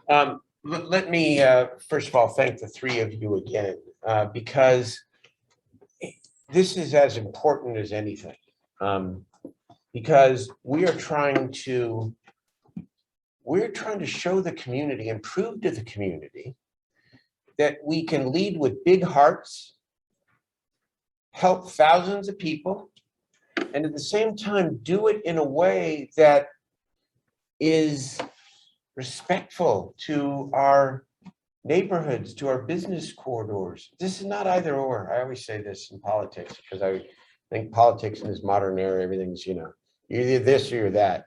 Let me, first of all, thank the three of you again, because this is as important as anything. Because we're trying to show the community and prove to the community that we can lead with big hearts, help thousands of people, and at the same time do it in a way that is respectful to our neighborhoods, to our business corridors. This is not either or. I always say this in politics because I think politics in this modern era, everything's, you're either this or you're that.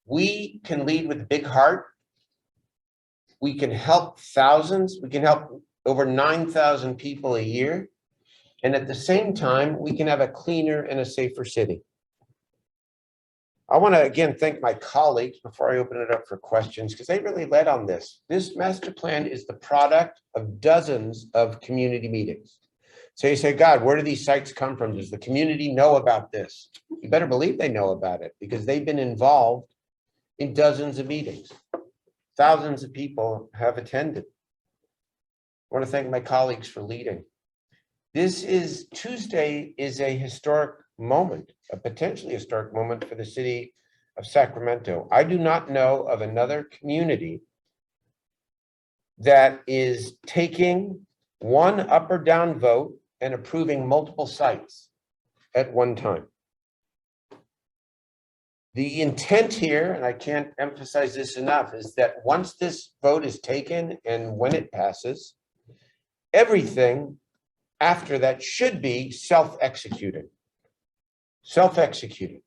We can lead with a big heart. We can help thousands. We can help over 9,000 people a year. And at the same time, we can have a cleaner and a safer city. I want to again thank my colleagues before I open it up for questions, because they really led on this. This master plan is the product of dozens of community meetings. So you say, God, where do these sites come from? Does the community know about this? You better believe they know about it, because they've been involved in dozens of meetings. Thousands of people have attended. I want to thank my colleagues for leading. Tuesday is a historic moment, a potentially historic moment for the city of Sacramento. I do not know of another community that is taking one up or down vote and approving multiple sites at one time. The intent here, and I can't emphasize this enough, is that once this vote is taken and when it passes, everything after that should be self-executing. Self-executing.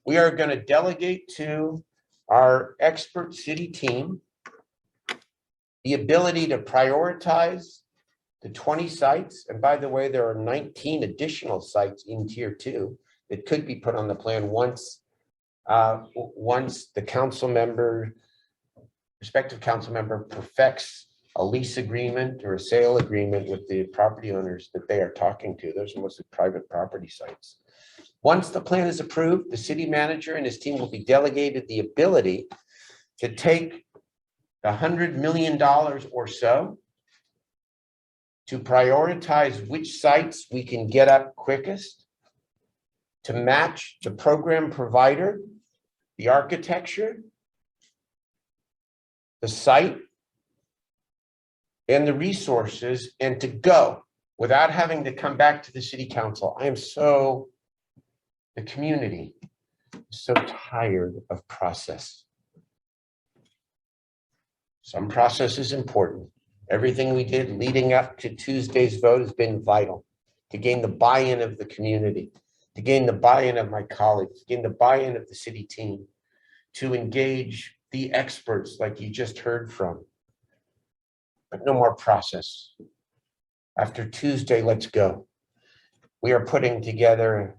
We are going to delegate to our expert city team the ability to prioritize the 20 sites. And by the way, there are 19 additional sites in tier 2 that could be put on the plan once the respective council member perfects a lease agreement or a sale agreement with the property owners that they are talking to. Those are mostly private property sites. Once the plan is approved, the city manager and his team will be delegated the ability to take the $100 million or so to prioritize which sites we can get up quickest, to match the program provider, the architecture, the site, and the resources, and to go without having to come back to the city council. The community is so tired of process. Some process is important. Everything we did leading up to Tuesday's vote has been vital to gain the buy-in of the community, to gain the buy-in of my colleagues, to gain the buy-in of the city team, to engage the experts like you just heard from. But no more process. After Tuesday, let's go. We are putting together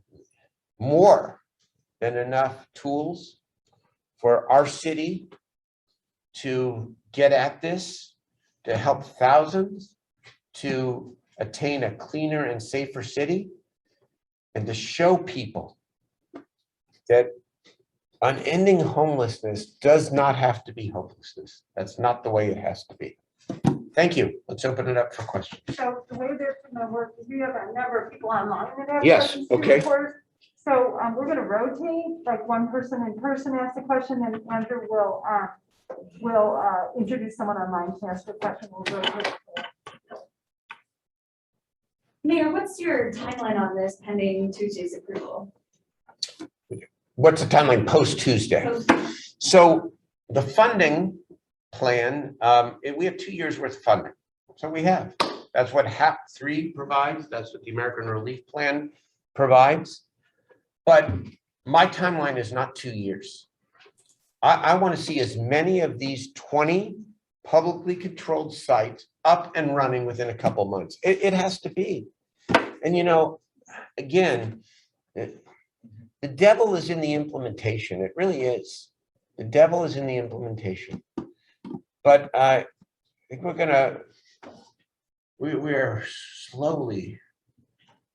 more than enough tools for our city to get at this, to help thousands, to attain a cleaner and safer city, and to show people that unending homelessness does not have to be hopelessness. That's not the way it has to be. Thank you. Let's open it up for questions. So the way that's going to work is we have a number of people online that have Yes, questions. okay. So we're going to rotate, like one person in person asks a question, and Andrew will introduce someone online to ask a question. We'll rotate. Mayor, what's your timeline on this pending Tuesday's approval? What's the timeline post Tuesday? So the funding plan, we have 2 years worth of funding. So we have. That's what HAP 3 provides. That's what the American Relief Plan provides. But my timeline is not 2 years. I want to see as many of these 20 publicly controlled sites up and running within a couple months. It has to be. And again, the devil is in the implementation. It really is. The devil is in the implementation. But I think we're slowly,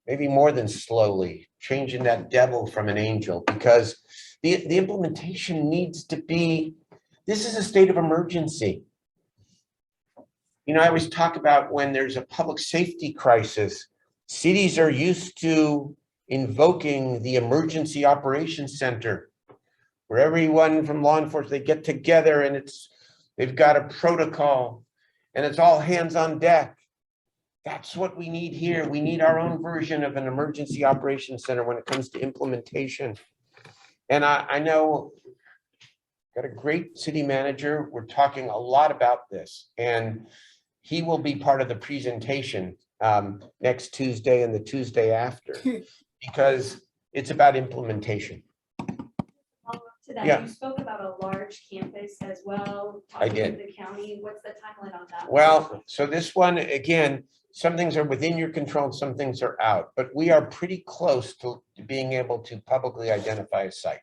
maybe more than slowly, changing that devil from an angel, because the implementation needs to be This is a state of emergency. You know, I always talk about when there's a public safety crisis, cities are used to invoking the emergency operations center, where everyone from law enforcement, they get together and they've got a protocol and it's all hands on deck. That's what we need here. We need our own version of an emergency operations center when it comes to implementation. And I know, got a great city manager. We're talking a lot about this, and he will be part of the presentation next Tuesday and the Tuesday after, because it's about implementation. To that, Yeah. you spoke about a large campus as well. I talking did. with the county. What's the timeline on that? Well, so this one, again, some things are within your control, some things are out, but we are pretty close to being able to publicly identify a site.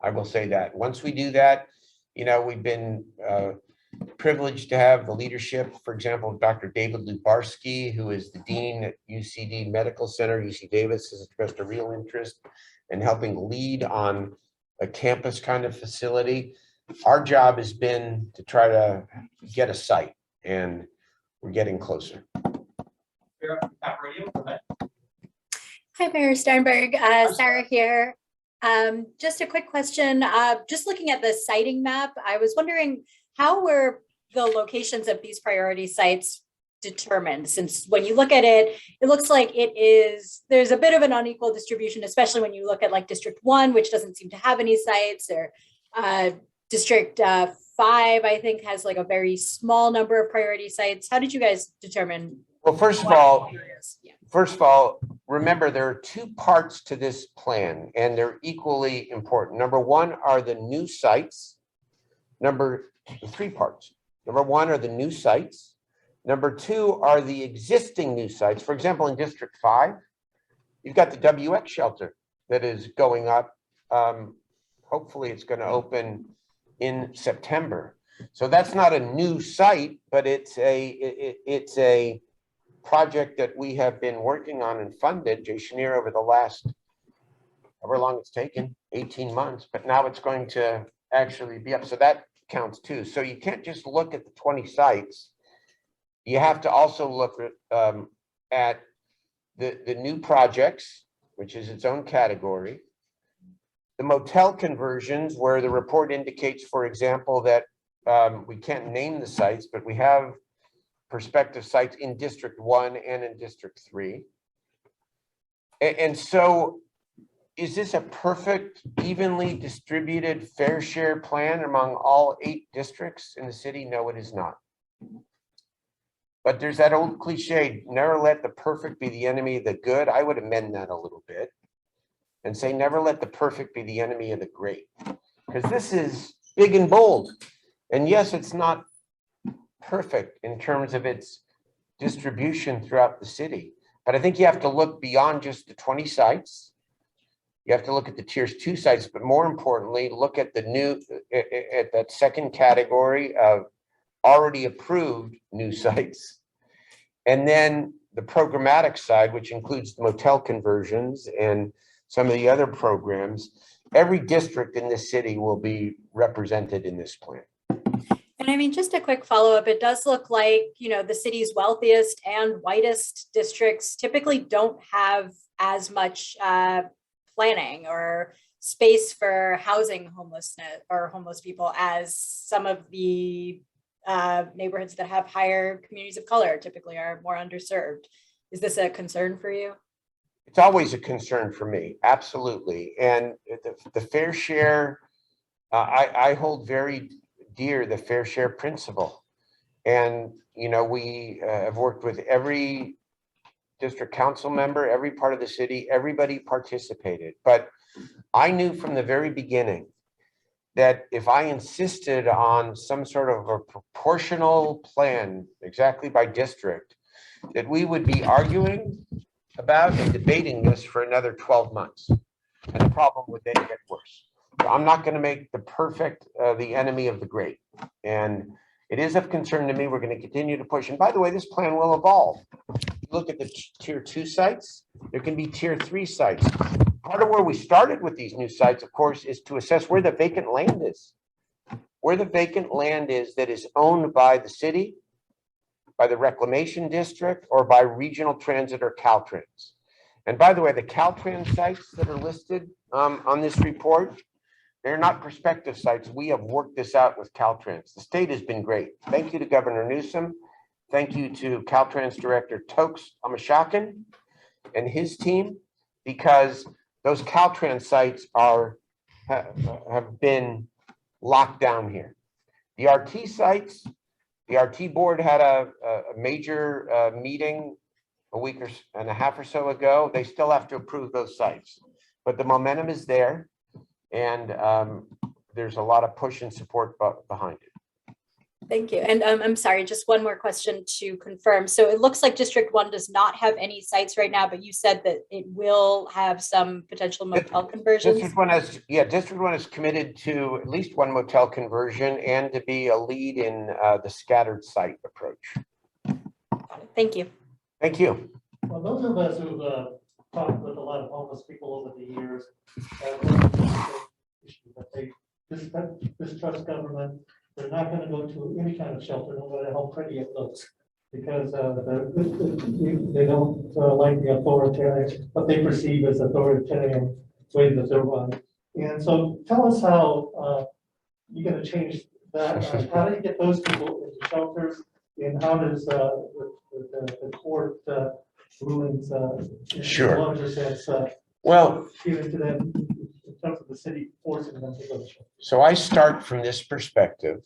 I will say that. Once we do that, you know, we've been privileged to have the leadership, for example, of Dr. David Lubarsky, who is the dean at UCD Medical Center. UC Davis has expressed a real interest in helping lead on a campus kind of facility. Our job has been to try to get a site, and we're getting closer. Hi, Mayor Steinberg. Sarah here. Just a quick question. Just looking at the siting map, I was wondering how were the locations of these priority sites determined? Since when you look at it, it looks like there's a bit of an unequal distribution, especially when you look at like District 1, which doesn't seem to have any sites, or District 5, I think, has like a very small number of priority sites. How did you guys determine? Well, first of all, remember there are two parts to this plan, and they're equally important. Number one are the new sites. Three parts. Number one are the new sites. Number two are the existing new sites. For example, in District 5, you've got the WX shelter that is going up. Hopefully it's going to open in September. So that's not a new site, but it's a project that we have been working on and funded, Jay Chenier, over the last, however long it's taken, 18 months, but now it's going to actually be up. So that counts too. So you can't just look at the 20 sites. You have to also look at the new projects, which is its own category. The motel conversions, where the report indicates, for example, that we can't name the sites, but we have prospective sites in District 1 and in District 3. And so is this a perfect, evenly distributed, fair share plan among all 8 districts in the city? No, it is not. But there's that old cliche, never let the perfect be the enemy of the good. I would amend that a little bit and say, never let the perfect be the enemy of the great. Because this is big and bold. And yes, it's not perfect in terms of its distribution throughout the city. But I think you have to look beyond just the 20 sites. You have to look at the tiers 2 sites, but more importantly, look at the new, at that second category of already approved new sites. And then the programmatic side, which includes the motel conversions and some of the other programs. Every district in this city will be represented in this plan. And I mean, just a quick follow-up, it does look like, you know, the city's wealthiest and whitest districts typically don't have as much planning or space for housing homelessness or homeless people as some of the neighborhoods that have higher communities of color typically are more underserved. Is this a concern for you? It's always a concern for me, absolutely. And the fair share, I hold very dear the fair share principle. And, you know, we have worked with every district council member, every part of the city, everybody participated. But I knew from the very beginning that if I insisted on some sort of a proportional plan exactly by district, that we would be arguing about and debating this for another 12 months. And the problem would then get worse. So I'm not going to make the perfect the enemy of the great. And it is of concern to me. We're going to continue to push. And by the way, this plan will evolve. Look at the tier 2 sites. There can be tier 3 sites. Part of where we started with these new sites, of course, is to assess where the vacant land is. where the vacant land is that is owned by the city, by the reclamation district, or by regional transit or Caltrans. And by the way, the Caltrans sites that are listed on this report, they're not prospective sites. We have worked this out with Caltrans. The state has been great. Thank you to Governor Newsom. Thank you to Caltrans Director Tokes Amashakin and his team, because those Caltrans sites have been locked down here. The RT sites, the RT board had a major meeting a week and a half or so ago. They still have to approve those sites, but the momentum is there, and there's a lot of push and support behind it. Thank you. And I'm sorry, just one more question to confirm. So it looks like District 1 does not have any sites right now, but you said that it will have some potential motel conversions. District 1 is committed to at least one motel conversion and to be a lead in the scattered site approach. Thank you. Thank you. Well, those of us who've talked with a lot of homeless people over the years have that they distrust government. They're not going to go to any kind of shelter, no matter how pretty it looks, because they don't like the authoritarian, what they perceive as authoritarian way that they're run. And so tell us how you're going to change that. How do you get those people into shelters, and how does the court rulings Sure. in a larger sense Well, give it to them in terms of the city forcing them to go to shelter? so I start from this perspective,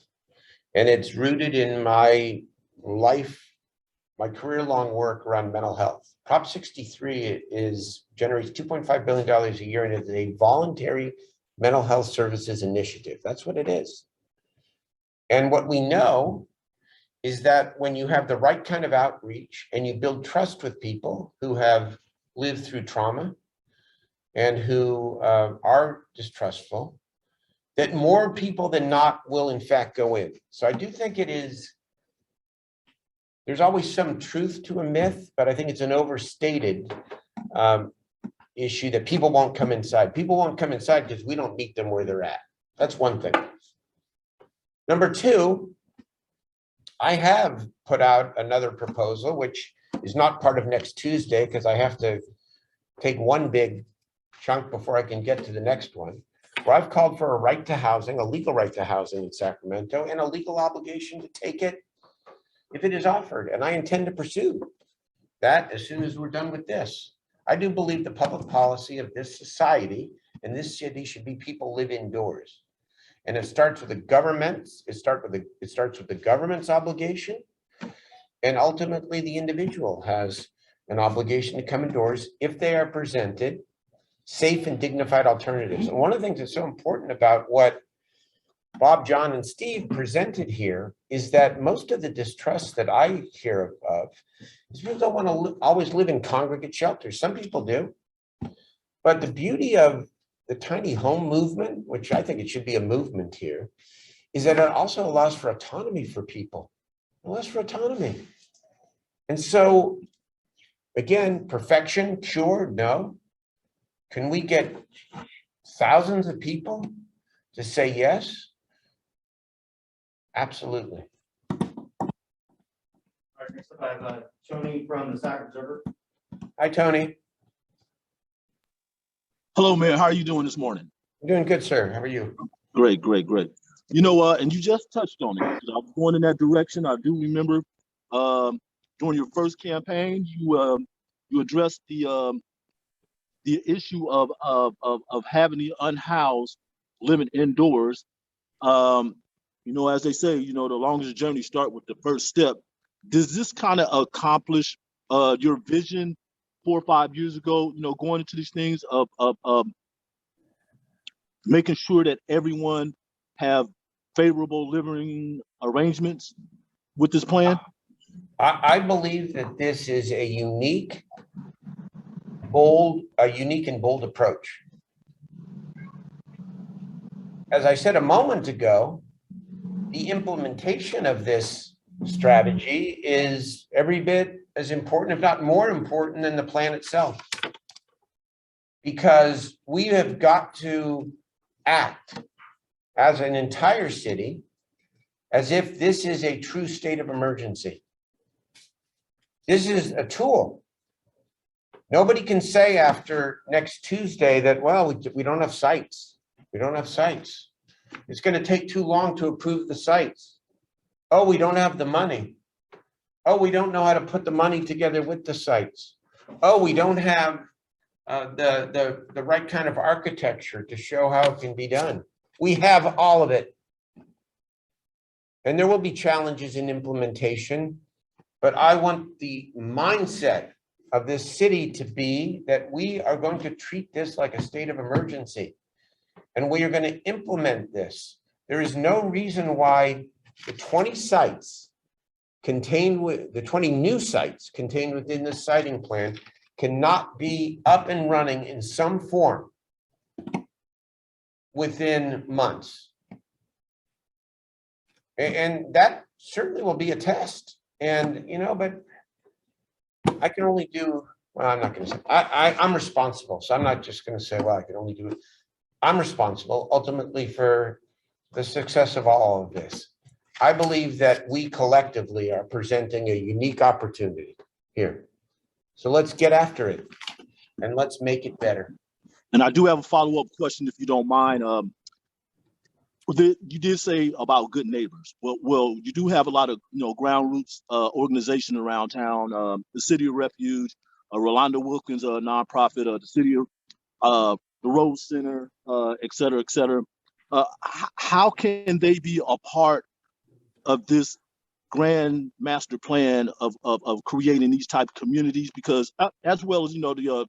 and it's rooted in my life, my career-long work around mental health. Prop 63 generates $2.5 billion a year, and it's a voluntary mental health services initiative. That's what it is. And what we know is that when you have the right kind of outreach and you build trust with people who have lived through trauma and who are distrustful, that more people than not will in fact go in. So I do think there's always some truth to a myth, but I think it's an overstated issue that people won't come inside. People won't come inside because we don't meet them where they're at. That's one thing. Number two, I have put out another proposal, which is not part of next Tuesday because I have to take one big chunk before I can get to the next one, where I've called for a right to housing, a legal right to housing in Sacramento, and a legal obligation to take it if it is offered. And I intend to pursue that as soon as we're done with this. I do believe the public policy of this society and this city should be people live indoors. And it starts with the government. It starts with the government's obligation. And ultimately the individual has an obligation to come indoors if they are presented safe and dignified alternatives. And one of the things that's so important about what Bob, John, and Steve presented here is that most of the distrust that I hear of is people don't want to always live in congregate shelters. Some people do. But the beauty of the tiny home movement, which I think it should be a movement here, is that it also allows for autonomy for people. It allows for autonomy. And so, again, perfection, sure, no. Can we get thousands of people to say yes? Absolutely. All right, next up I have Tony from the Sac Observer. Hi, Tony. Hello, Mayor. How are you doing this morning? I'm doing good, sir. How are you? Great, great, great. You know, and you just touched on it. I was going in that direction. I do remember during your first campaign, you addressed the issue of having the unhoused living indoors. You know, as they say, you know, the longest journey start with the first step. Does this kind of accomplish your vision 4 or 5 years ago? You know, going into these things of making sure that everyone have favorable living arrangements with this plan? I believe that this is a unique and bold approach. As I said a moment ago, the implementation of this strategy is every bit as important, if not more important, than the plan itself. Because we have got to act as an entire city as if this is a true state of emergency. This is a tool. Nobody can say after next Tuesday that, well, we don't have sites. We don't have sites. It's going to take too long to approve the sites. Oh, we don't have the money. Oh, we don't know how to put the money together with the sites. Oh, we don't have the right kind of architecture to show how it can be done. We have all of it. And there will be challenges in implementation, but I want the mindset of this city to be that we are going to treat this like a state of emergency. And we are going to implement this. There is no reason why the 20 sites contained with the 20 new sites contained within this siting plan cannot be up and running in some form within months. And that certainly will be a test. And, you know, but I can only do, well, I'm not going to say, I'm responsible. So I'm not just going to say, well, I can only do it. I'm responsible ultimately for the success of all of this. I believe that we collectively are presenting a unique opportunity here. So let's get after it and let's make it better. And I do have a follow-up question, if you don't mind. You did say about good neighbors. Well, you do have a lot of, ground roots organization around town. The City of Refuge, Rolanda Wilkins, a nonprofit, the City of the Rose Center, et cetera, et cetera. How can they be a part of this grand master plan of creating these type of communities? Because as well as, the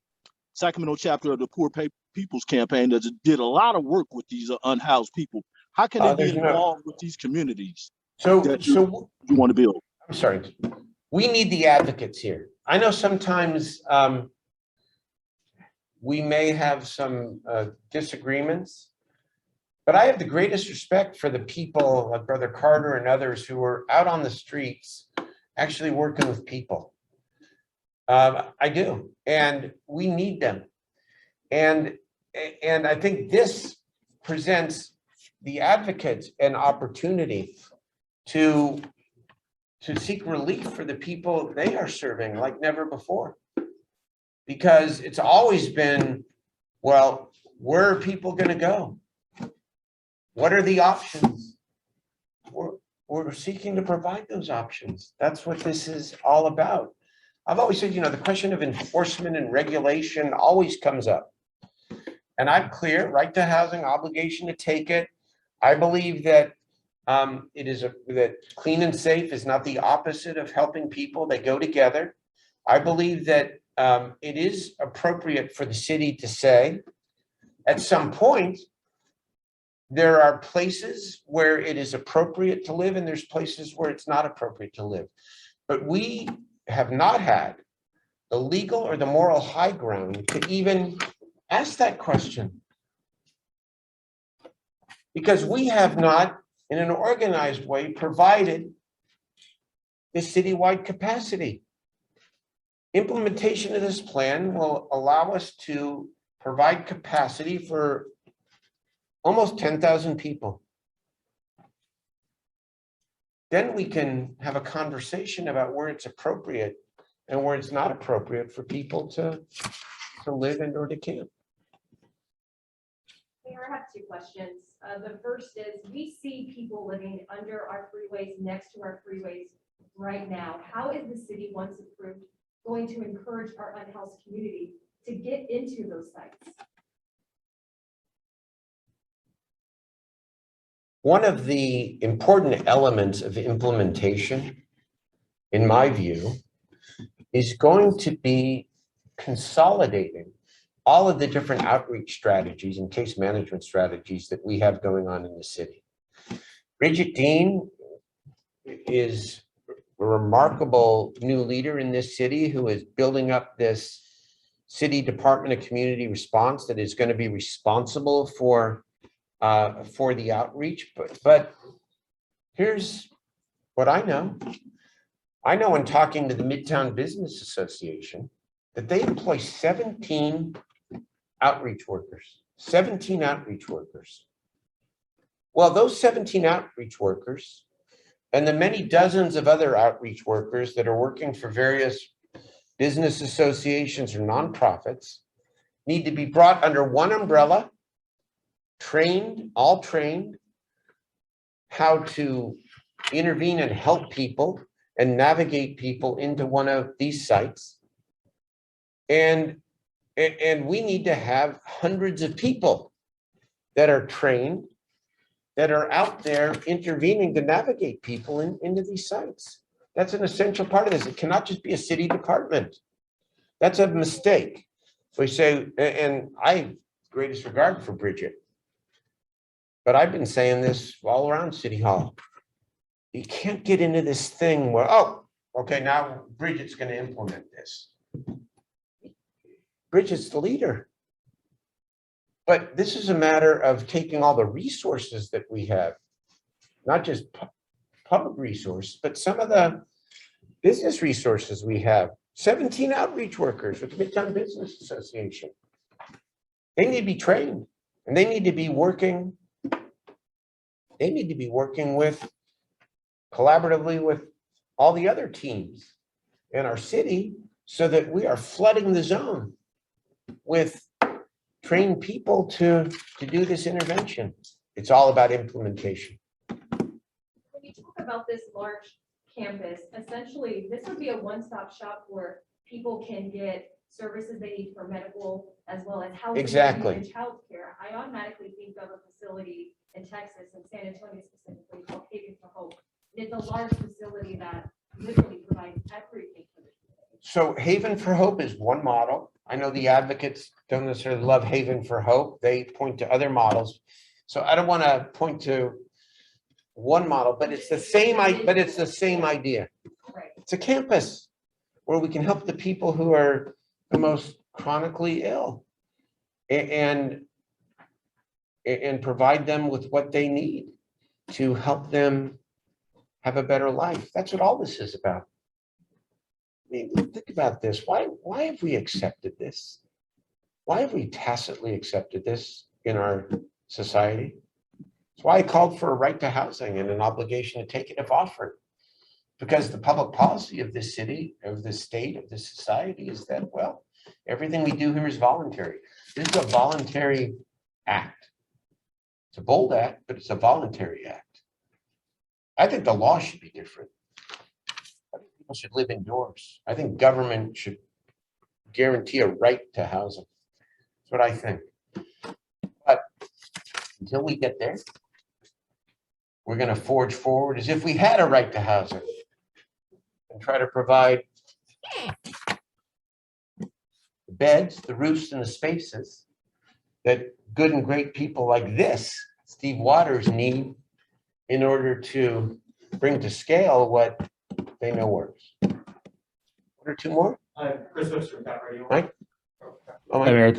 Sacramento chapter of the Poor People's Campaign that did a lot of work with these unhoused people. How can they be involved with these communities that you want to build? I'm sorry. We need the advocates here. I know sometimes we may have some disagreements, but I have the greatest respect for the people like Brother Carter and others who are out on the streets actually working with people. I do, and we need them. And I think this presents the advocates an opportunity to seek relief for the people they are serving like never before. Because it's always been, well, where are people going to go? What are the options? We're seeking to provide those options. That's what this is all about. I've always said, the question of enforcement and regulation always comes up. And I'm clear, right to housing, obligation to take it. I believe that that clean and safe is not the opposite of helping people. They go together. I believe that it is appropriate for the city to say, at some point, there are places where it is appropriate to live and there's places where it's not appropriate to live. But we have not had the legal or the moral high ground to even ask that question. Because we have not, in an organized way, provided the citywide capacity. Implementation of this plan will allow us to provide capacity for almost 10,000 people. Then we can have a conversation about where it's appropriate and where it's not appropriate for people to live and or to camp. Mayor, I have two questions. The first is, we see people living under our freeways, next to our freeways right now. How is the city, once approved, going to encourage our unhoused community to get into those sites? One of the important elements of implementation, in my view, is going to be consolidating all of the different outreach strategies and case management strategies that we have going on in the city. Bridget Dean is a remarkable new leader in this city who is building up this city Department of Community Response that is going to be responsible for the outreach. But here's what I know. I know in talking to the Midtown Business Association that they employ 17 outreach workers, 17 outreach workers. Well, those 17 outreach workers and the many dozens of other outreach workers that are working for various business associations or nonprofits need to be brought under one umbrella, trained, all trained, how to intervene and help people and navigate people into one of these sites. And we need to have hundreds of people that are trained, that are out there intervening to navigate people into these sites. That's an essential part of this. It cannot just be a city department. That's a mistake. We say, and I have greatest regard for Bridget, but I've been saying this all around City Hall. You can't get into this thing where, oh, okay, now Bridget's going to implement this. Bridget's the leader. But this is a matter of taking all the resources that we have, not just public resources, but some of the business resources we have. 17 outreach workers with the Midtown Business Association. They need to be trained and they need to be working. They need to be working with collaboratively with all the other teams in our city so that we are flooding the zone with trained people to do this intervention. It's all about implementation. When you talk about this large campus, essentially, this would be a one-stop shop where people can get services they need for medical as well as housing. Exactly. And childcare. I automatically think of a facility in Texas and San Antonio specifically called Haven for Hope. It's a large facility that literally provides everything for the community. So Haven for Hope is one model. I know the advocates don't necessarily love Haven for Hope. They point to other models. So I don't want to point to one model, but it's the same idea. Right. It's a campus where we can help the people who are the most chronically ill and provide them with what they need to help them have a better life. That's what all this is about. I mean, think about this. Why have we accepted this? Why have we tacitly accepted this in our society? That's why I called for a right to housing and an obligation to take it if offered. Because the public policy of this city, of this state, of this society is that, well, everything we do here is voluntary. This is a voluntary act. It's a bold act, but it's a voluntary act. I think the law should be different. I think people should live indoors. I think government should guarantee a right to housing. That's what I think. But until we get there, we're going to forge forward as if we had a right to housing and try to provide the beds, the roofs, and the spaces that good and great people like this, Steve Waters, need in order to bring to scale what they know works. One or two more? Chris Hooks from Cat Radio. Mike? Oh, Hi, Mike. Mayor.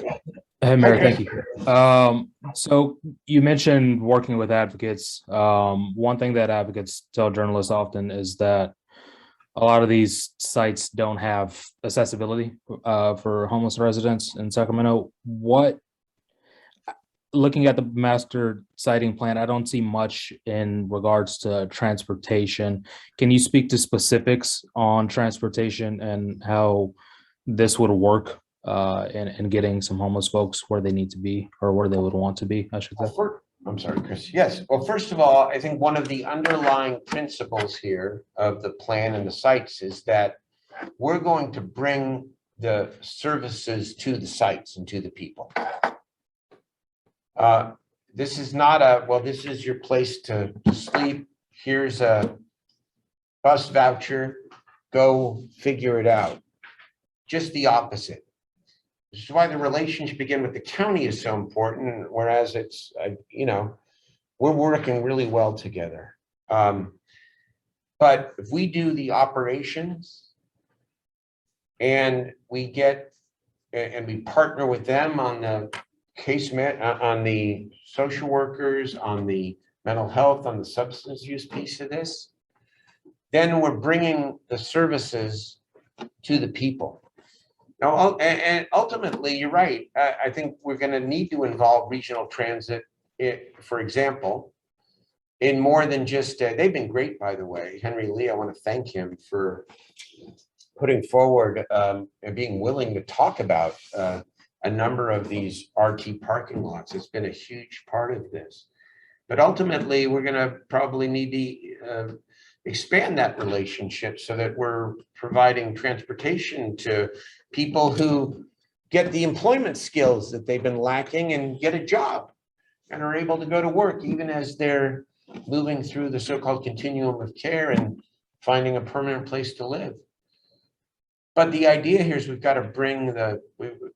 Hey, Mayor, Chris. thank you. So you mentioned working with advocates. One thing that advocates tell journalists often is that a lot of these sites don't have accessibility for homeless residents in Sacramento. Looking at the master siting plan, I don't see much in regards to transportation. Can you speak to specifics on transportation and how this would work in getting some homeless folks where they need to be or where they would want to be, I should say? I'm sorry, Chris. Yes. Well, first of all, I think one of the underlying principles here of the plan and the sites is that we're going to bring the services to the sites and to the people. This is not a, well, this is your place to sleep. Here's a bus voucher. Go figure it out. Just the opposite. This is why the relationship again with the county is so important, whereas it's, we're working really well together. But if we do the operations and we get, and we partner with them on the on the social workers, on the mental health, on the substance use piece of this, then we're bringing the services to the people. Now, and ultimately, you're right. I think we're going to need to involve regional transit, for example, in more than just, they've been great, by the way. Henry Lee, I want to thank him for putting forward and being willing to talk about a number of these RT parking lots. It's been a huge part of this. But ultimately, we're going to probably need to expand that relationship so that we're providing transportation to people who get the employment skills that they've been lacking and get a job and are able to go to work even as they're moving through the so-called continuum of care and finding a permanent place to live. But the idea here is we've got to bring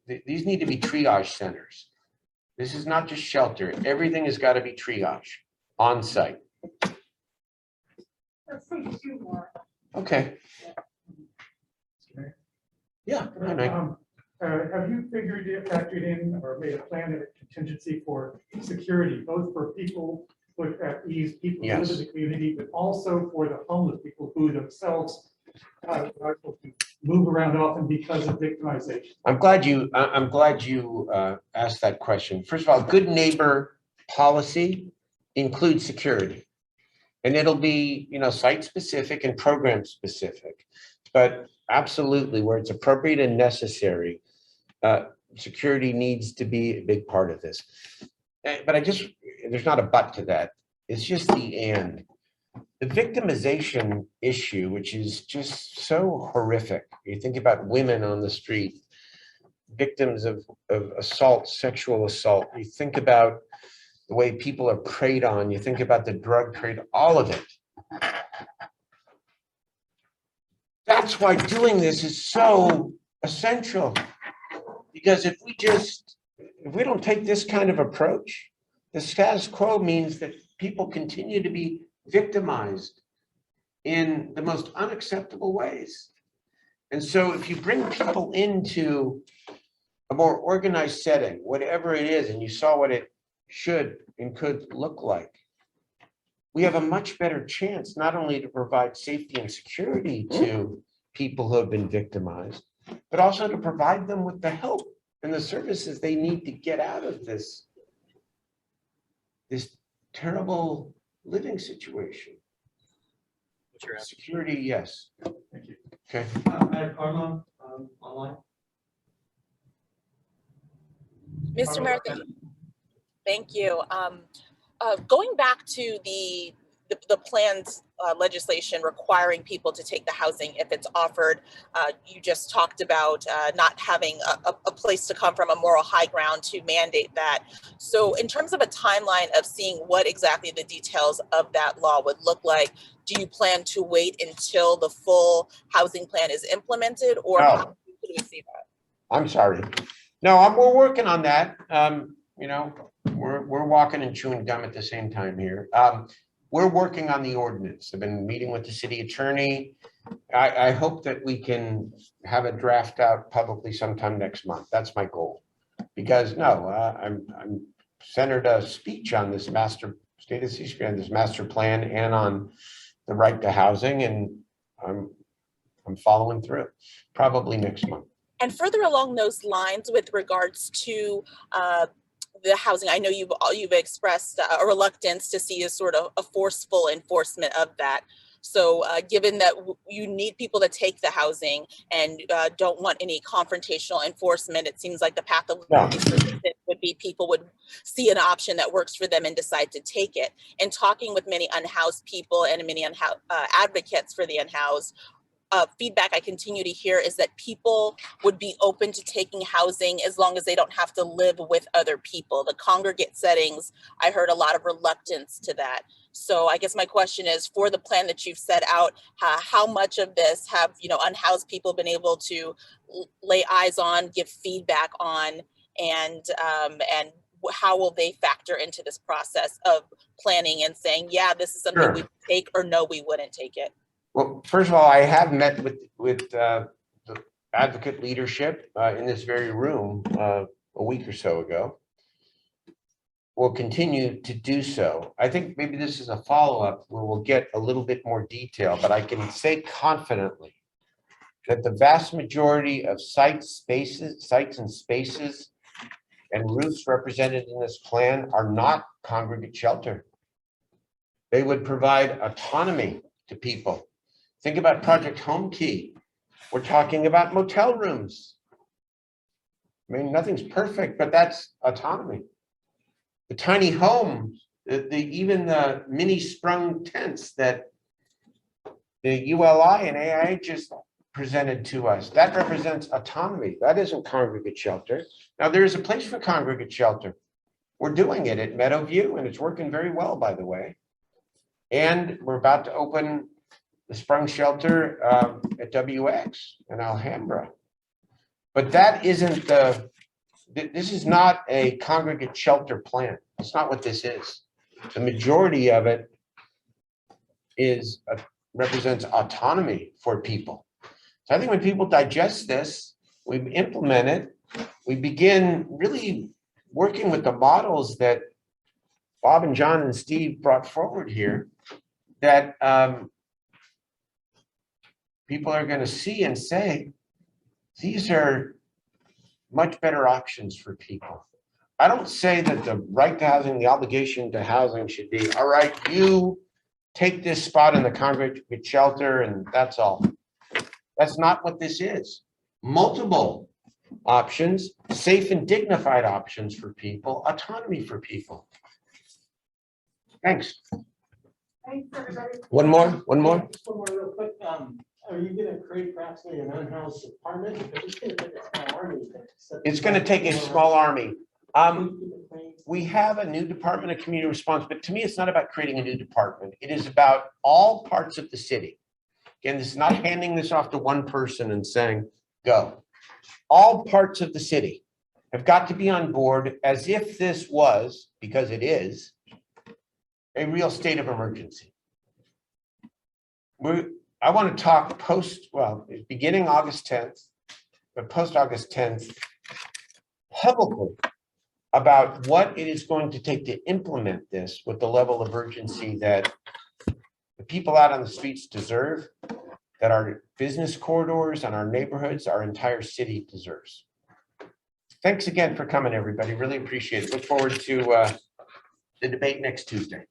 these need to be triage centers. This is not just shelter. Everything has got to be triage on site. Let's say 2 more. Okay. Yeah. Hi, Mike. Have you factored in or made a plan of contingency for security, both for people with at ease, people who live in the community, but also for the homeless people who themselves are able to move around often because of victimization? I'm glad you asked that question. First of all, good neighbor policy includes security, and it'll be, site specific and program specific, but absolutely where it's appropriate and necessary, security needs to be a big part of this. But there's not a but to that. It's just the and. The victimization issue, which is just so horrific. You think about women on the street, victims of assault, sexual assault. You think about the way people are preyed on. You think about the drug trade, all of it. That's why doing this is so essential. Because if we don't take this kind of approach, the status quo means that people continue to be victimized in the most unacceptable ways. And so if you bring people into a more organized setting, whatever it is, and you saw what it should and could look like, we have a much better chance not only to provide safety and security to people who have been victimized, but also to provide them with the help and the services they need to get out of this terrible living situation. Security, yes. Thank you. Okay. I have Karma online. Mr. Mayor, thank you. Going back to the planned legislation requiring people to take the housing if it's offered, you just talked about not having a place to come from, a moral high ground to mandate that. So in terms of a timeline of seeing what exactly the details of that law would look like, do you plan to wait until the full housing plan is implemented, or how should we see that? I'm sorry. No, we're working on that. We're walking and chewing gum at the same time here. We're working on the ordinance. I've been meeting with the city attorney. I hope that we can have a draft out publicly sometime next month. That's my goal. Because I'm centered a speech on this state of Seaspan, this master plan, and on the right to housing, and I'm following through. Probably next month. And further along those lines, with regards to the housing, I know you've expressed a reluctance to see a sort of a forceful enforcement of that. So given that you need people to take the housing and don't want any confrontational enforcement, it seems like the path of would be people would see an option that works for them and decide to take it. And talking with many unhoused people and many advocates for the unhoused, feedback I continue to hear is that people would be open to taking housing as long as they don't have to live with other people. The congregate settings, I heard a lot of reluctance to that. So I guess my question is, for the plan that you've set out, how much of this have unhoused people been able to lay eyes on, give feedback on, and how will they factor into this process of planning and saying, yeah, this is something we take, or no, we wouldn't take it? Well, first of all, I have met with the advocate leadership in this very room a week or so ago. We'll continue to do so. I think maybe this is a follow-up where we'll get a little bit more detail, but I can say confidently that the vast majority of sites and spaces and roofs represented in this plan are not congregate shelter. They would provide autonomy to people. Think about Project Home Key. We're talking about motel rooms. I mean, nothing's perfect, but that's autonomy. The tiny homes, even the mini sprung tents that the ULI and AI just presented to us, that represents autonomy. That isn't congregate shelter. Now, there is a place for congregate shelter. We're doing it at Meadowview, and it's working very well, by the way. And we're about to open the sprung shelter at WX in Alhambra. But that isn't this is not a congregate shelter plan. That's not what this is. The majority of it represents autonomy for people. So I think when people digest this, we implement it, we begin really working with the models that Bob and John and Steve brought forward here, that people are going to see and say, these are much better options for people. I don't say that the right to housing, the obligation to housing should be, all right, you take this spot in the congregate shelter and that's all. That's not what this is. Multiple options, safe and dignified options for people, autonomy for people. Thanks. Thanks, everybody. One more. Just one more real quick. Are you gonna create practically an unhoused apartment? Because it's gonna take a small army. It's going to take a small army. We have a new Department of Community Response, but to me, it's not about creating a new department. It is about all parts of the city. Again, this is not handing this off to one person and saying, go. All parts of the city have got to be on board as if this was, because it is, a real state of emergency. I want to talk beginning August 10th, but post August 10th, publicly about what it is going to take to implement this with the level of urgency that the people out on the streets deserve, that our business corridors and our neighborhoods, our entire city deserves. Thanks again for coming, everybody. Really appreciate it. Look forward to the debate next Tuesday.